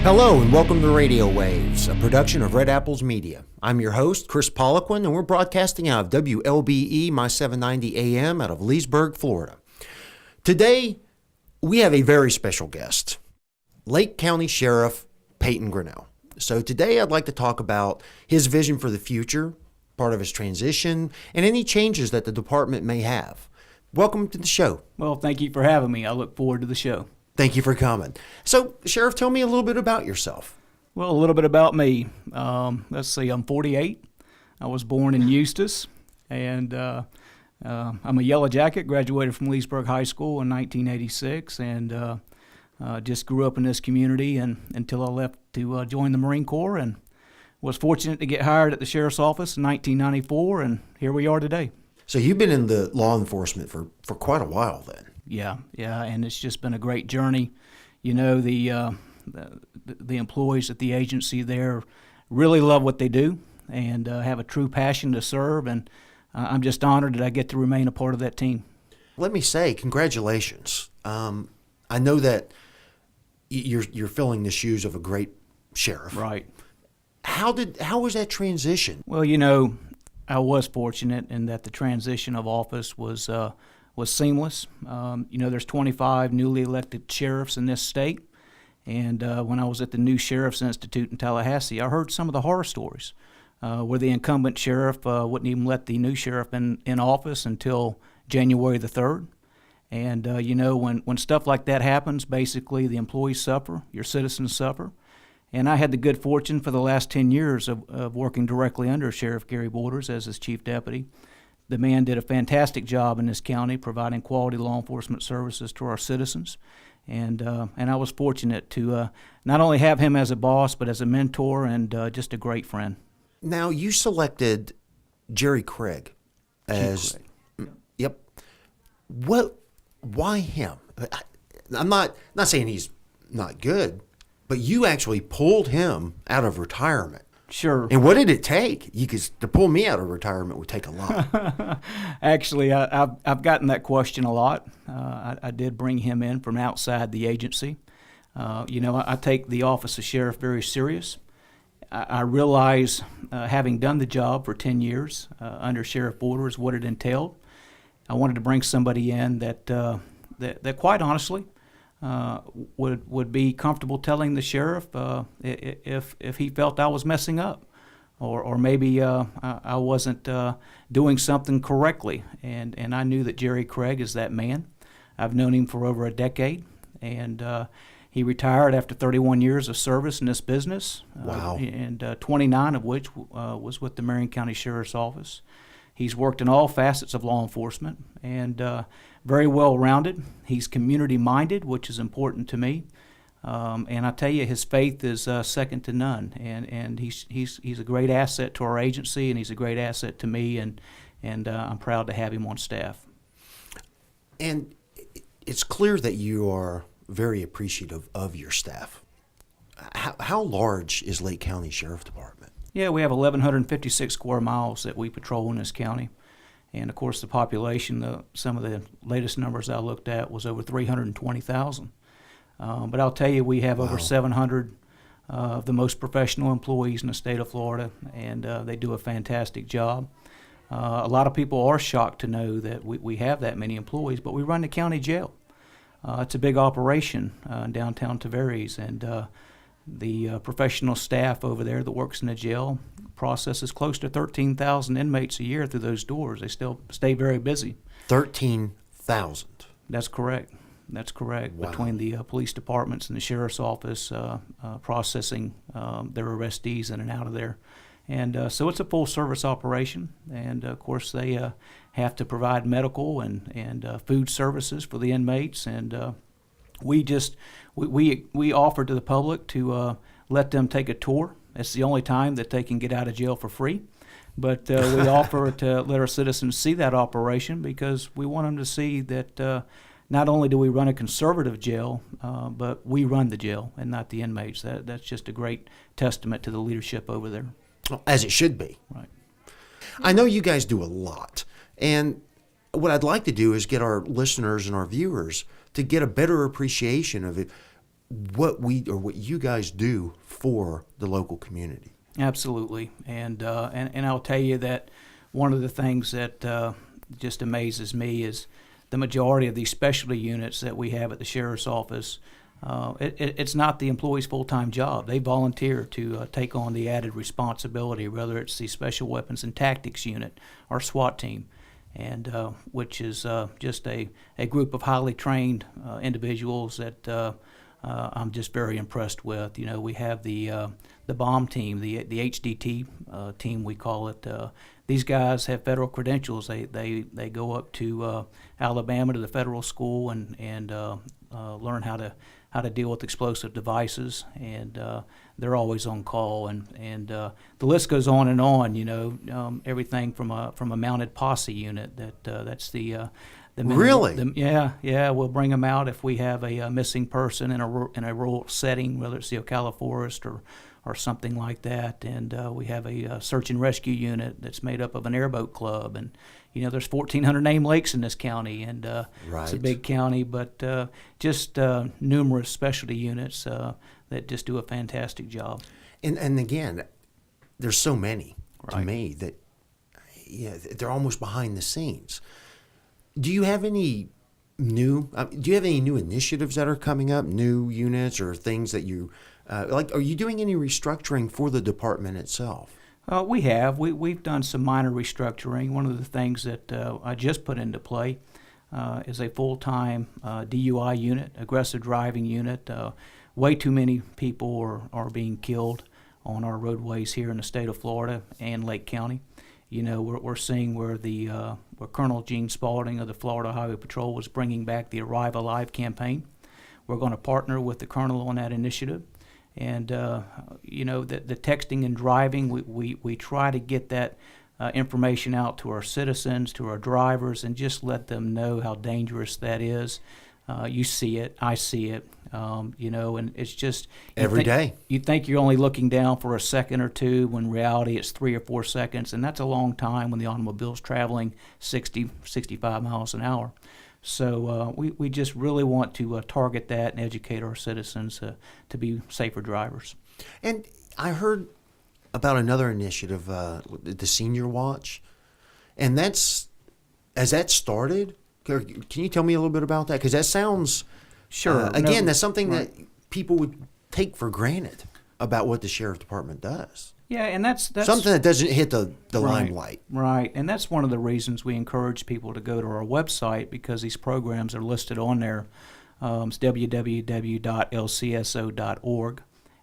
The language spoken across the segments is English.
Hello and welcome to Radio Waves, a production of Red Apples Media. I'm your host, Kris Poliquin, and we're broadcasting out of WLBE, my 790 AM out of Leesburg, Florida. Today, we have a very special guest, Lake County Sheriff Peyton Grinnell. So today I'd like to talk about his vision for the future, part of his transition, and any changes that the department may have. Welcome to the show. Well, thank you for having me. I look forward to the show. Thank you for coming. So, Sheriff, tell me a little bit about yourself. Well, a little bit about me. Let's see, I'm 48. I was born in Eustis, and I'm a Yellow Jacket, graduated from Leesburg High School in 1986, and just grew up in this community until I left to join the Marine Corps, and was fortunate to get hired at the Sheriff's Office in 1994, and here we are today. So you've been in the law enforcement for quite a while then. Yeah, and it's just been a great journey. You know, the employees at the agency there really love what they do and have a true passion to serve, and I'm just honored that I get to remain a part of that team. Let me say, congratulations. I know that you're filling the shoes of a great sheriff. Right. How was that transition? Well, you know, I was fortunate in that the transition of office was seamless. You know, there's 25 newly elected sheriffs in this state, and when I was at the new Sheriff's Institute in Tallahassee, I heard some of the horror stories where the incumbent sheriff wouldn't even let the new sheriff in office until January the 3rd. And, you know, when stuff like that happens, basically the employees suffer, your citizens suffer. And I had the good fortune for the last 10 years of working directly under Sheriff Gary Borders as his chief deputy. The man did a fantastic job in this county providing quality law enforcement services to our citizens. And I was fortunate to not only have him as a boss, but as a mentor and just a great friend. Now, you selected Jerry Craig as... Yep. Why him? I'm not saying he's not good, but you actually pulled him out of retirement. Sure. And what did it take? Because to pull me out of retirement would take a lot. Actually, I've gotten that question a lot. I did bring him in from outside the agency. You know, I take the office of sheriff very serious. I realize, having done the job for 10 years under Sheriff Borders, what it entailed. I wanted to bring somebody in that quite honestly, would be comfortable telling the sheriff if he felt I was messing up, or maybe I wasn't doing something correctly. And I knew that Jerry Craig is that man. I've known him for over a decade, and he retired after 31 years of service in this business. Wow. And 29 of which was with the Marion County Sheriff's Office. He's worked in all facets of law enforcement and very well-rounded. He's community-minded, which is important to me. And I tell you, his faith is second to none. And he's a great asset to our agency, and he's a great asset to me, and I'm proud to have him on staff. And it's clear that you are very appreciative of your staff. How large is Lake County Sheriff Department? Yeah, we have 1,156 square miles that we patrol in this county. And, of course, the population, some of the latest numbers I looked at was over 320,000. But I'll tell you, we have over 700 of the most professional employees in the state of Florida, and they do a fantastic job. A lot of people are shocked to know that we have that many employees, but we run the county jail. It's a big operation in downtown Tavares, and the professional staff over there that works in the jail processes close to 13,000 inmates a year through those doors. They still stay very busy. 13,000? That's correct. That's correct. Wow. Between the police departments and the sheriff's office processing their arrestees in and out of there. And so it's a full-service operation. And, of course, they have to provide medical and food services for the inmates. And we offer to the public to let them take a tour. It's the only time that they can get out of jail for free. But we offer to let our citizens see that operation because we want them to see that not only do we run a conservative jail, but we run the jail and not the inmates. That's just a great testament to the leadership over there. As it should be. Right. I know you guys do a lot. And what I'd like to do is get our listeners and our viewers to get a better appreciation of it. what you guys do for the local community. Absolutely, and I'll tell you that one of the things that just amazes me is the majority of these specialty units that we have at the sheriff's office. It's not the employee's full-time job. They volunteer to take on the added responsibility, whether it's the Special Weapons and Tactics Unit or SWAT team, and which is just a group of highly trained individuals that I'm just very impressed with. You know, we have the bomb team, the HDT team, we call it. These guys have federal credentials. They go up to Alabama to the federal school and learn how to deal with explosive devices, and they're always on call, and the list goes on and on. You know, everything from a mounted posse unit that's the Really? Yeah. We'll bring them out if we have a missing person in a rural setting, whether it's the Ocala Forest or something like that. And we have a search and rescue unit that's made up of an airboat club. And, you know, there's 1,400 named lakes in this county, and Right. It's a big county, but just numerous specialty units that just do a fantastic job. And again, there's so many to Right. me that they're almost behind the scenes. Do you have any new initiatives that are coming up, new units or things that you like? Are you doing any restructuring for the department itself? We have. We've done some minor restructuring. One of the things that I just put into play is a full-time DUI unit, aggressive driving unit. Way too many people are being killed on our roadways here in the state of Florida and Lake County. You know, we're seeing where where Colonel Gene Spalding of the Florida Highway Patrol was bringing back the Arrive Alive campaign. We're going to partner with the Colonel on that initiative. And, you know, the texting and driving, we try to get that information out to our citizens, to our drivers, and just let them know how dangerous that is. You see it, I see it, you know, and it's just Every day. You think you're only looking down for a second or two, when in reality it's 3 or 4 seconds, and that's a long time when the automobile's traveling 60, 65 miles an hour. So we just really want to target that and educate our citizens to be safer drivers. And I heard about another initiative, the Senior Watch, and has that started? Can you tell me a little bit about that? Because that sounds, Sure. again, No, that's something right. that people would take for granted about what the sheriff department does. Yeah, and that's Something that doesn't hit the Right. limelight. Right, and that's one of the reasons we encourage people to go to our website, because these programs are listed on there. It's www.lcso.org,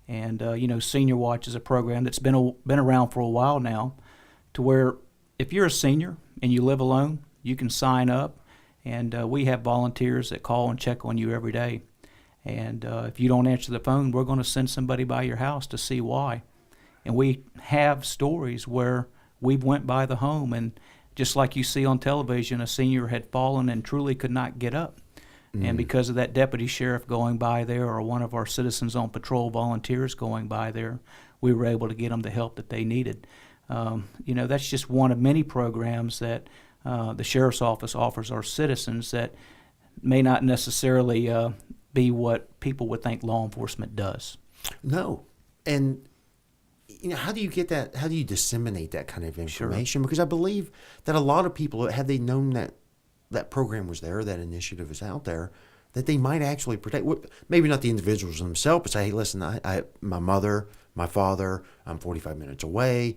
and you know, Senior Watch is a program that's been around for a while now, to where if you're a senior and you live alone, you can sign up, and we have volunteers that call and check on you every day. And if you don't answer the phone, we're going to send somebody by your house to see why. And we have stories where we went by the home, and just like you see on television, a senior had fallen and truly could not get up. And because of that deputy sheriff going by there, or one of our citizens on patrol volunteers going by there, we were able to get them the help that they needed. You know, that's just one of many programs that the sheriff's office offers our citizens that may not necessarily be what people would think law enforcement does. No. And you know, how do you get that? How do you disseminate that kind of information? Because I believe that a lot of people, had they known that that program was there, that initiative is out there, that they might actually protect, maybe not the individuals themselves, but say, hey, listen, my mother, my father, I'm 45 minutes away.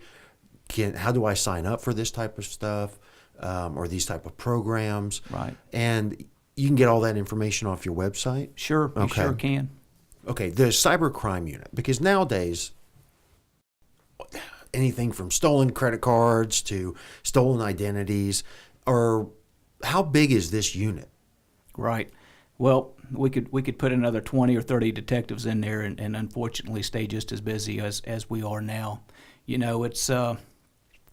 How do I sign up for this type of stuff, or these type of programs? Right. And you can get all that information off your website? Sure, you Okay. sure can. Okay, the cybercrime unit, because nowadays, anything from stolen credit cards to stolen identities, or how big is this unit? Right. Well, we could put another 20 or 30 detectives in there, and unfortunately stay just as busy as we are now. You know, it's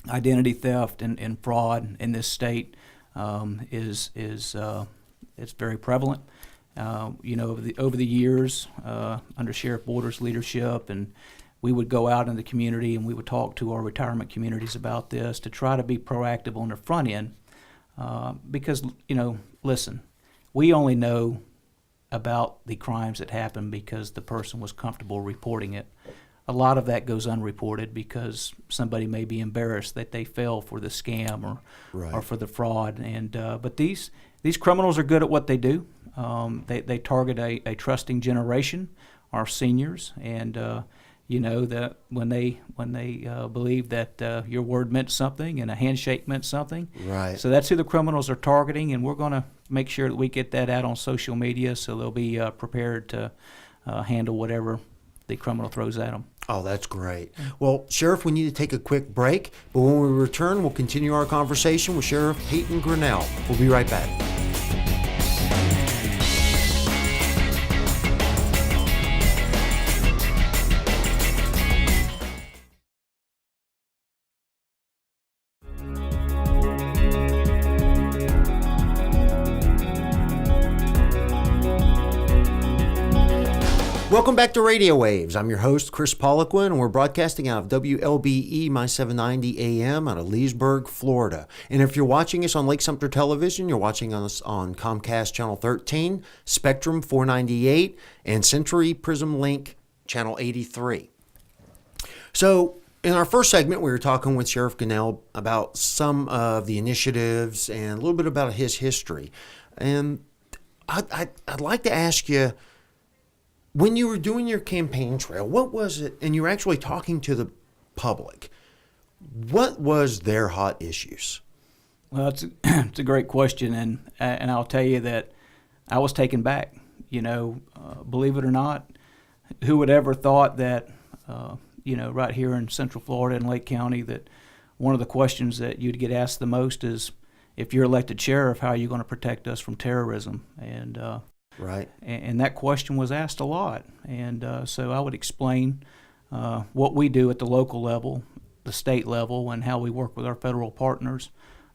identity theft and fraud in this state is it's very prevalent. You know, over the years, under Sheriff Boulder's leadership, and we would go out in the community and we would talk to our retirement communities about this to try to be proactive on the front end. Because, you know, listen, we only know about the crimes that happened because the person was comfortable reporting it. A lot of that goes unreported because somebody may be embarrassed that they fell for the scam or Right. for the fraud. And but these criminals are good at what they do. They target a trusting generation, our seniors, and you know that when they believe that your word meant something and a handshake meant something. Right. So that's who the criminals are targeting, and we're going to make sure that we get that out on social media so they'll be prepared to handle whatever the criminal throws at them. Oh, that's great. Well, Sheriff, we need to take a quick break, but when we return, we'll continue our conversation with Sheriff Peyton Grinnell. We'll be right back. Welcome back to Radio Waves. I'm your host, Kris Poliquin, and we're broadcasting out of WLBE, my 790 AM out of Leesburg, Florida. And if you're watching us on Lake Sumter Television, you're watching us on Comcast Channel 13, Spectrum 498, and Century Prism Link Channel 83. So in our first segment, we were talking with Sheriff Grinnell about some of the initiatives and a little bit about his history. And I'd like to ask you, when you were doing your campaign trail, what was it, and you were actually talking to the public, what was their hot issues? Well, it's a great question, and I'll tell you that I was taken back. You know, believe it or not, who would ever thought that, you know, right here in Central Florida and Lake County, that one of the questions that you'd get asked the most is, if you're elected sheriff, how are you going to protect us from terrorism? And Right. And that question was asked a lot. And so I would explain what we do at the local level, the state level, and how we work with our federal partners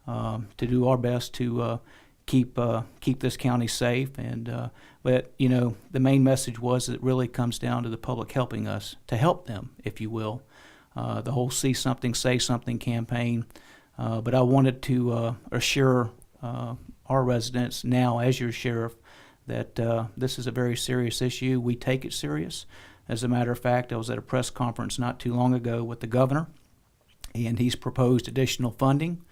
to do our best to keep this county safe. And but you know, the main message was it really comes down to the public helping us to help them, if you will. The whole "See Something, Say Something" campaign. But I wanted to assure our residents now, as your sheriff, that this is a very serious issue. We take it serious. As a matter of fact, I was at a press conference not too long ago with the governor, and he's proposed additional funding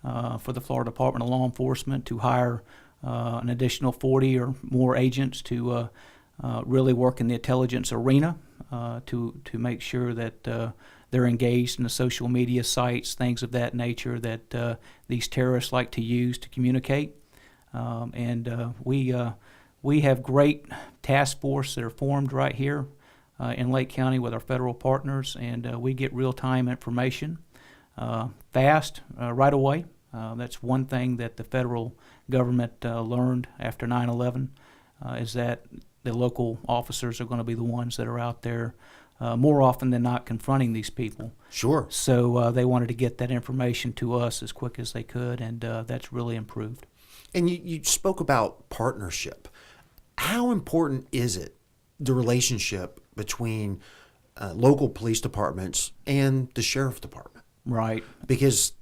for the Florida Department of Law Enforcement to hire an additional 40 or more agents to really work in the intelligence arena to make sure that they're engaged in the social media sites, things of that nature that these terrorists like to use to communicate. We have great task force that are formed right here in Lake County with our federal partners, and we get real-time information fast, right away. That's one thing that the federal government learned after 9/11, is that the local officers are going to be the ones that are out there more often than not confronting these people. Sure. So they wanted to get that information to us as quick as they could, and that's really improved. And you spoke about partnership. How important is it, the relationship between local police departments and the sheriff department? Right. Because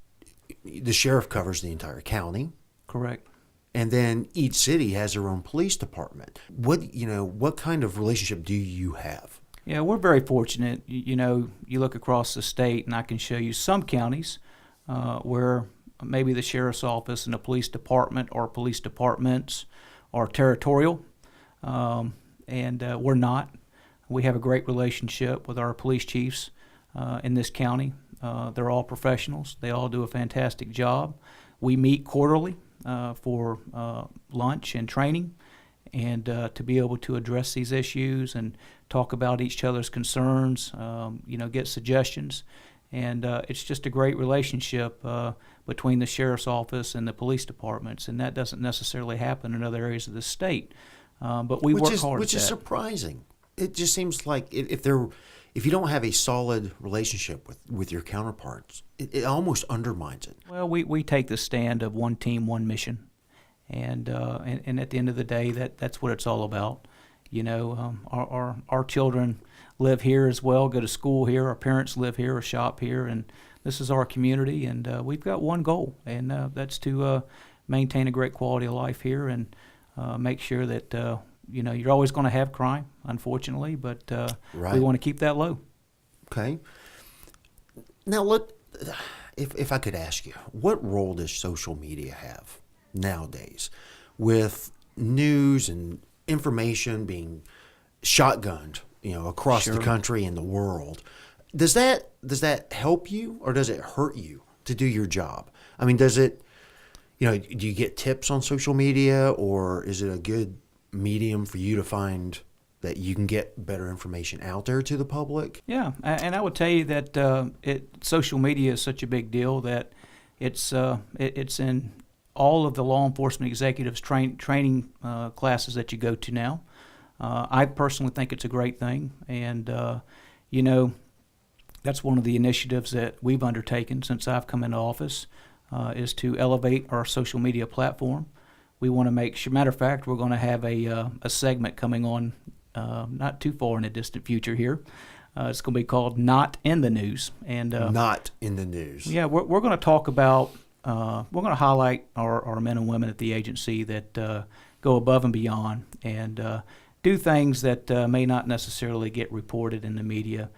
the sheriff covers the entire county. Correct. And then each city has their own police department. What kind of relationship do you have? Yeah, we're very fortunate. You know, you look across the state, and I can show you some counties where maybe the sheriff's office and the police department or police departments are territorial, and we're not. We have a great relationship with our police chiefs in this county. They're all professionals. They all do a fantastic job. We meet quarterly for lunch and training, and to be able to address these issues and talk about each other's concerns, get suggestions. And it's just a great relationship between the sheriff's office and the police departments, and that doesn't necessarily happen in other areas of the state. But we work hard at that. Which is surprising. It just seems like if you don't have a solid relationship with your counterparts, it almost undermines it. Well, we take the stand of one team, one mission, and at the end of the day, that's what it's all about. You know, our children live here as well, go to school here. Our parents live here or shop here, and this is our community. And we've got one goal, and that's to maintain a great quality of life here and make sure that you're always going to have crime, unfortunately, but Right. we want to keep that low. Okay. Now, if I could ask you, what role does social media have nowadays with news and information being shotgunned, across the Sure. country and the world? Does that help you or does it hurt you to do your job? I mean, does it, do you get tips on social media, or is it a good medium for you to find that you can get better information out there to the public? Yeah, and I would tell you that social media is such a big deal that it's in all of the law enforcement executives training classes that you go to now. I personally think it's a great thing, and that's one of the initiatives that we've undertaken since I've come into office, is to elevate our social media platform. We want to make sure. Matter of fact, we're going to have a segment coming on not too far in the distant future here. It's going to be called "Not in the News," and Not in the news. yeah, we're going to talk about. We're going to highlight our men and women at the agency that go above and beyond and do things that may not necessarily get reported in the media,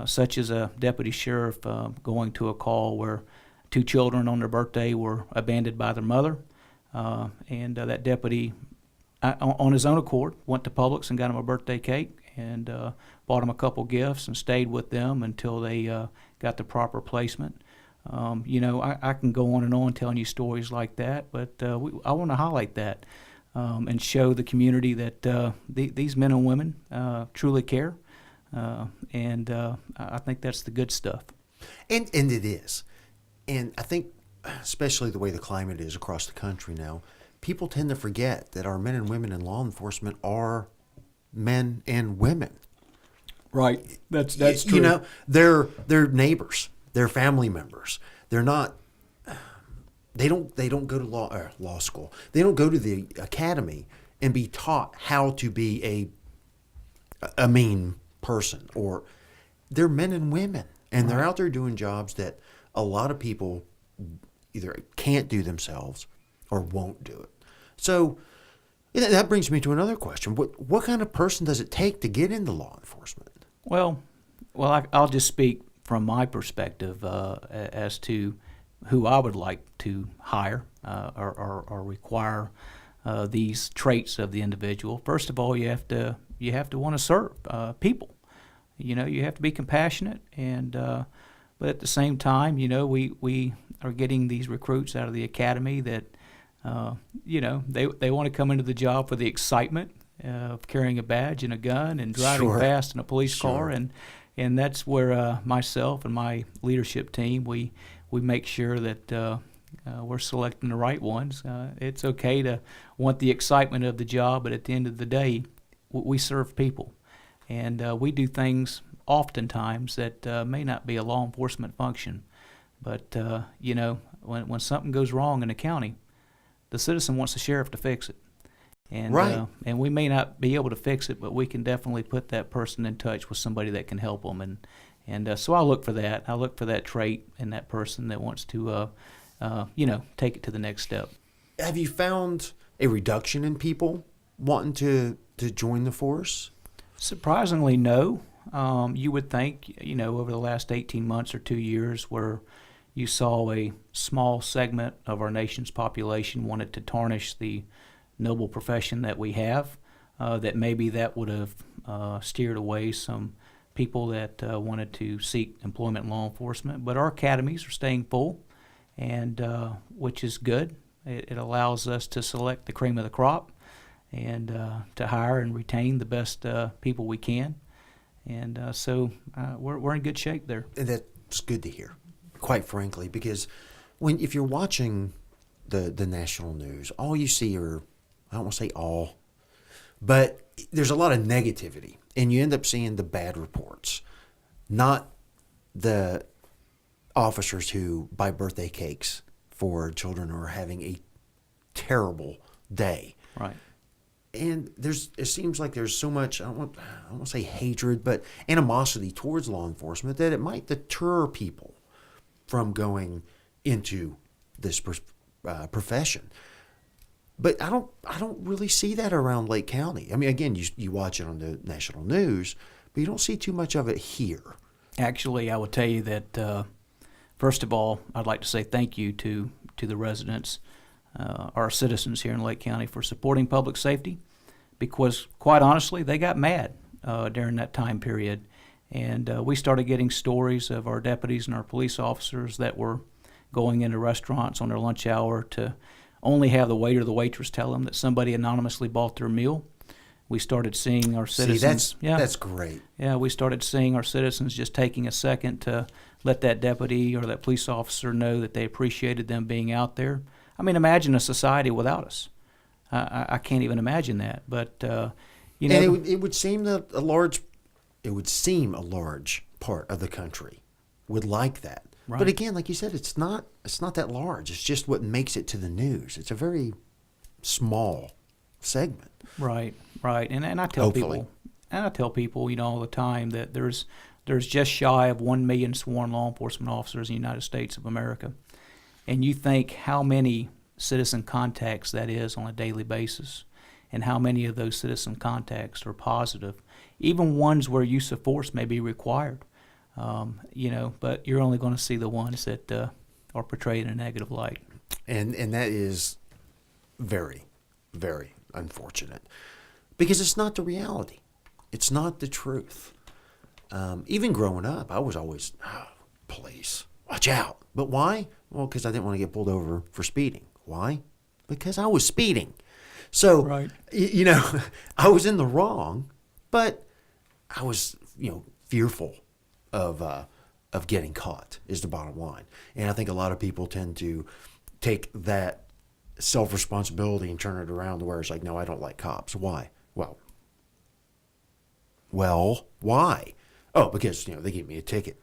such as a deputy sheriff going to a call where 2 children on their birthday were abandoned by their mother, and that deputy, on his own accord, went to Publix and got him a birthday cake and bought him a couple gifts and stayed with them until they got the proper placement. I can go on and on telling you stories like that, but I want to highlight that and show the community that these men and women truly care, and I think that's the good stuff. And it is. And I think, especially the way the climate is across the country now, people tend to forget that our men and women in law enforcement are men and women. Right. That's true. They're neighbors. They're family members. They're not. They don't go to law school. They don't go to the academy and be taught how to be a mean person. Or they're men and women, and they're out there doing jobs that a lot of people either can't do themselves or won't do it. So that brings me to another question. What kind of person does it take to get into law enforcement? Well, I'll just speak from my perspective as to who I would like to hire or require these traits of the individual. First of all, you have to want to serve people. You have to be compassionate, and but at the same time, we are getting these recruits out of the academy that they want to come into the job for the excitement of carrying a badge and a gun and driving Sure. fast in a police Sure. car, and that's where myself and my leadership team we make sure that we're selecting the right ones. It's okay to want the excitement of the job, but at the end of the day, we serve people, and we do things oftentimes that may not be a law enforcement function, but when something goes wrong in the county, the citizen wants the sheriff to fix it. And, Right. And we may not be able to fix it, but we can definitely put that person in touch with somebody that can help them. And so I look for that. I look for that trait in that person that wants to, take it to the next step. Have you found a reduction in people wanting to join the force? Surprisingly, no. You would think, over the last 18 months or 2 years where you saw a small segment of our nation's population wanted to tarnish the noble profession that we have, that maybe that would have steered away some people that wanted to seek employment in law enforcement. But our academies are staying full, and which is good. It allows us to select the cream of the crop and to hire and retain the best people we can. And so we're in good shape there. And that's good to hear, quite frankly, because if you're watching the national news, all you see are, I don't want to say all, but there's a lot of negativity, and you end up seeing the bad reports, not the officers who buy birthday cakes for children who are having a terrible day. Right. And it seems like there's so much, I don't want to say hatred, but animosity towards law enforcement that it might deter people from going into this profession. But I don't really see that around Lake County. I mean, again, you watch it on the national news, but you don't see too much of it here. Actually, I would tell you that, first of all, I'd like to say thank you to the residents, our citizens here in Lake County for supporting public safety, because quite honestly, they got mad during that time period. And we started getting stories of our deputies and our police officers that were going into restaurants on their lunch hour to only have the waiter or the waitress tell them that somebody anonymously bought their meal. We started seeing our citizens. See, that's great. Yeah, we started seeing our citizens just taking a second to let that deputy or that police officer know that they appreciated them being out there. I mean, imagine a society without us. I can't even imagine that. But you know, And it would seem that a large part of the country would like that. Right. But again, like you said, it's not that large. It's just what makes it to the news. It's a very small segment. Right. And I tell Hopefully. people, you know, all the time that there's just shy of 1 million sworn law enforcement officers in the United States of America. And you think how many citizen contacts that is on a daily basis, and how many of those citizen contacts are positive, even ones where use of force may be required. You know, but you're only going to see the ones that are portrayed in a negative light. And that is very, very unfortunate, because it's not the reality. It's not the truth. Even growing up, I was always, police, watch out. But why? Well, because I didn't want to get pulled over for speeding. Why? Because I was speeding. So, Right. You know, I was in the wrong, but I was, fearful of getting caught is the bottom line. And I think a lot of people tend to take that self-responsibility and turn it around to where it's like, no, I don't like cops. Why? Well, why? Oh, because, they gave me a ticket.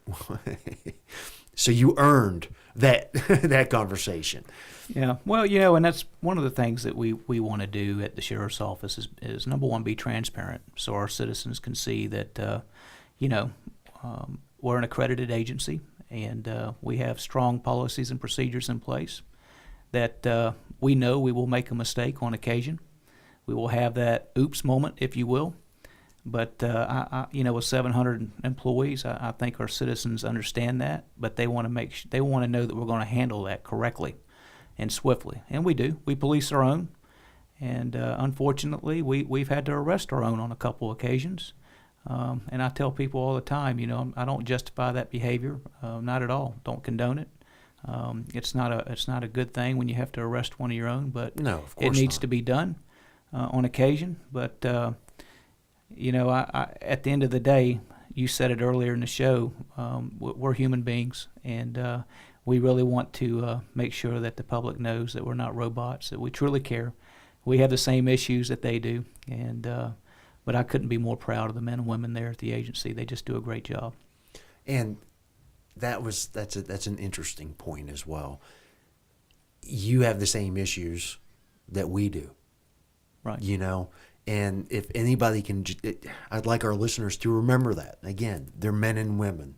So you earned that conversation. Yeah, well, and that's one of the things that we want to do at the sheriff's office is number one, be transparent so our citizens can see that, we're an accredited agency and we have strong policies and procedures in place, that we know we will make a mistake on occasion. We will have that oops moment, if you will. But, with 700 employees, I think our citizens understand that, but they want to know that we're going to handle that correctly and swiftly. And we do. We police our own. And unfortunately, we've had to arrest our own on a couple occasions. And I tell people all the time, I don't justify that behavior, not at all. Don't condone it. It's not a good thing when you have to arrest one of your own, but No, of course it needs not. to be done on occasion. But I at the end of the day, you said it earlier in the show, we're human beings, and we really want to make sure that the public knows that we're not robots, that we truly care. We have the same issues that they do, and but I couldn't be more proud of the men and women there at the agency. They just do a great job. And that's an interesting point as well. You have the same issues that we do. Right. And if anybody can, I'd like our listeners to remember that. Again, they're men and women.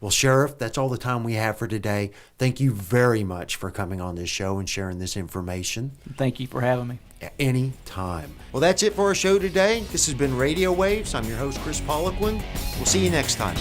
Well, Sheriff, that's all the time we have for today. Thank you very much for coming on this show and sharing this information. Thank you for having me. Any time. Well, that's it for our show today. This has been Radio Waves. I'm your host, Kris Poliquin. We'll see you next time.